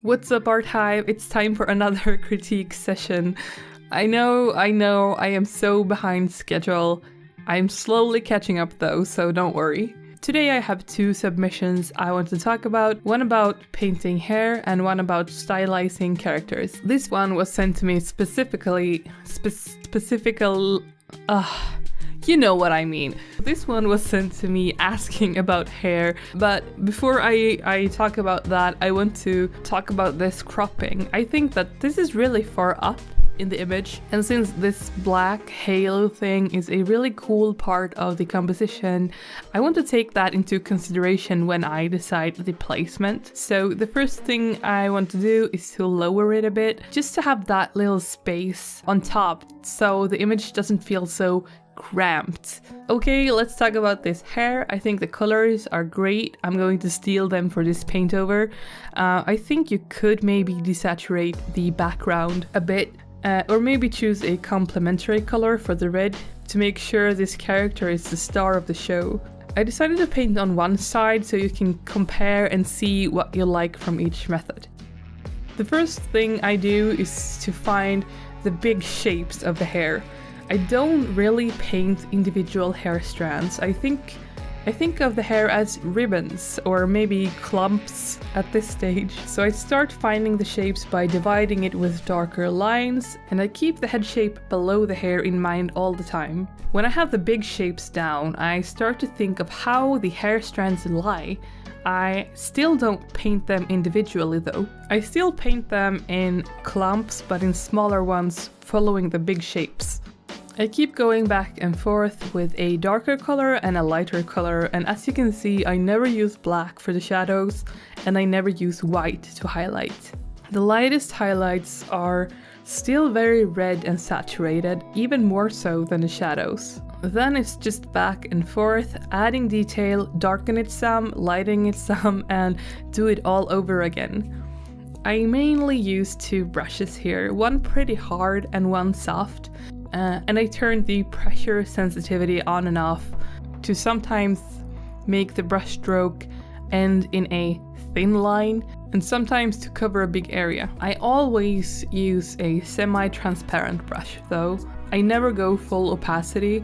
What's up, Art Hive? It's time for another critique session. I know, I am so behind schedule. I'm slowly catching up though, so don't worry. Today I have two submissions I want to talk about, one about painting hair and one about stylizing characters. This one was sent to me you know what I mean. This one was sent to me asking about hair, but before I talk about that, I want to talk about this cropping. I think that this is really far up in the image, and since this black halo thing is a really cool part of the composition, I want to take that into consideration when I decide the placement. So the first thing I want to do is to lower it a bit, just to have that little space on top so the image doesn't feel so cramped. Okay, let's talk about this hair. I think the colors are great. I'm going to steal them for this paint over. I think you could maybe desaturate the background a bit, or maybe choose a complementary color for the red to make sure this character is the star of the show. I decided to paint on one side so you can compare and see what you like from each method. The first thing I do is to find the big shapes of the hair. I don't really paint individual hair strands. I think of the hair as ribbons or maybe clumps at this stage. So I start finding the shapes by dividing it with darker lines, and I keep the head shape below the hair in mind all the time. When I have the big shapes down, I start to think of how the hair strands lie. I still don't paint them individually though. I still paint them in clumps, but in smaller ones, following the big shapes. I keep going back and forth with a darker color and a lighter color, and as you can see, I never use black for the shadows and I never use white to highlight. The lightest highlights are still very red and saturated, even more so than the shadows. Then it's just back and forth, adding detail, darken it some, lighting it some, and do it all over again. I mainly use two brushes here, one pretty hard and one soft. And I turn the pressure sensitivity on and off to sometimes make the brush stroke end in a thin line and sometimes to cover a big area. I always use a semi-transparent brush though. I never go full opacity,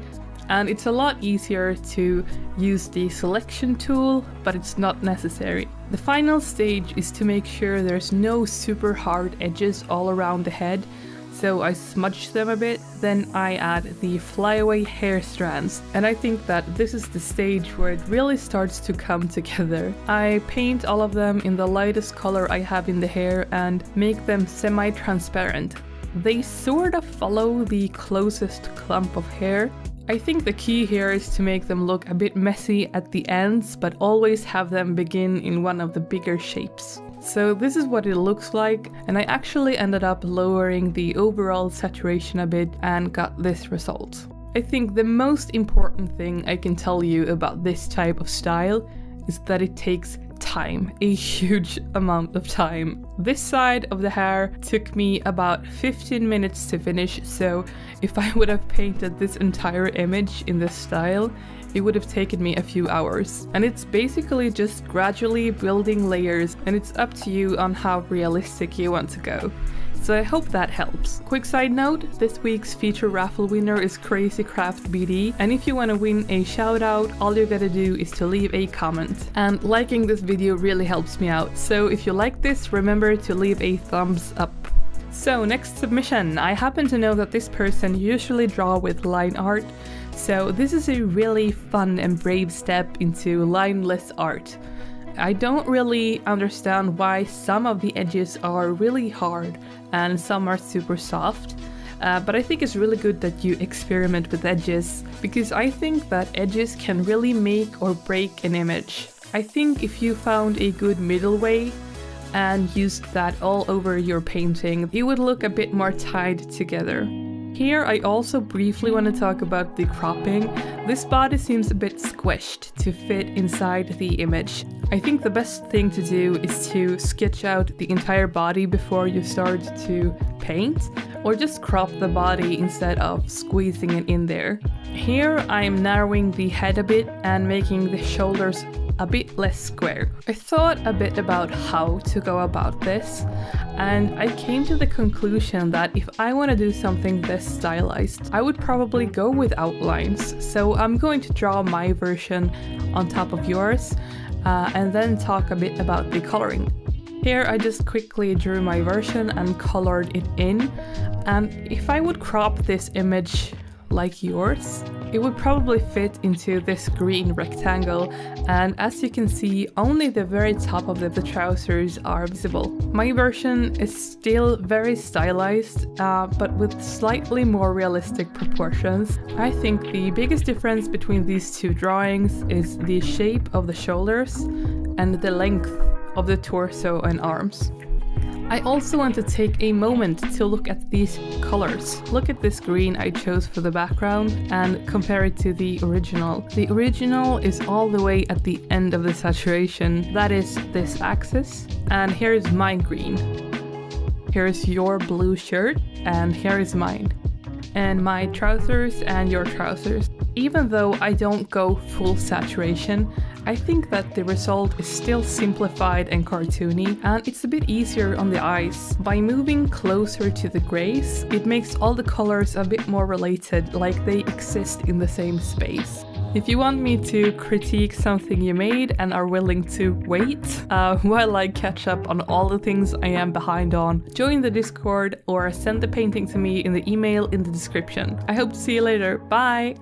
and it's a lot easier to use the selection tool, but it's not necessary. The final stage is to make sure there's no super hard edges all around the head. So I smudge them a bit, then I add the flyaway hair strands, and I think that this is the stage where it really starts to come together. I paint all of them in the lightest color I have in the hair and make them semi-transparent. They sort of follow the closest clump of hair. I think the key here is to make them look a bit messy at the ends, but always have them begin in one of the bigger shapes. So this is what it looks like, and I actually ended up lowering the overall saturation a bit and got this result. I think the most important thing I can tell you about this type of style is that it takes time, a huge amount of time. This side of the hair took me about 15 minutes to finish, so if I would have painted this entire image in this style, it would have taken me a few hours. And it's basically just gradually building layers, and it's up to you on how realistic you want to go. So I hope that helps. Quick side note, this week's feature raffle winner is Crazy Craft BD, and if you want to win a shout out, all you gotta do is to leave a comment. And liking this video really helps me out, so if you like this, remember to leave a thumbs up. So next submission, I happen to know that this person usually draw with line art, so this is a really fun and brave step into lineless art. I don't really understand why some of the edges are really hard and some are super soft, but I think it's really good that you experiment with edges, because I think that edges can really make or break an image. I think if you found a good middle way and used that all over your painting, it would look a bit more tied together. Here I also briefly want to talk about the cropping. This body seems a bit squished to fit inside the image. I think the best thing to do is to sketch out the entire body before you start to paint, or just crop the body instead of squeezing it in there. Here I'm narrowing the head a bit and making the shoulders a bit less square. I thought a bit about how to go about this, and I came to the conclusion that if I want to do something this stylized, I would probably go with outlines. So I'm going to draw my version on top of yours and then talk a bit about the coloring. Here I just quickly drew my version and colored it in, and if I would crop this image like yours, it would probably fit into this green rectangle, and as you can see, only the very top of the trousers are visible. My version is still very stylized, but with slightly more realistic proportions. I think the biggest difference between these two drawings is the shape of the shoulders and the length of the torso and arms. I also want to take a moment to look at these colors. Look at this green I chose for the background and compare it to the original. The original is all the way at the end of the saturation. That is this axis. And here's my green. Here's your blue shirt, and here is mine. And my trousers and your trousers. Even though I don't go full saturation, I think that the result is still simplified and cartoony, and it's a bit easier on the eyes. By moving closer to the grays, it makes all the colors a bit more related, like they exist in the same space. If you want me to critique something you made and are willing to wait while I catch up on all the things I am behind on, join the Discord or send the painting to me in the email in the description. I hope to see you later. Bye!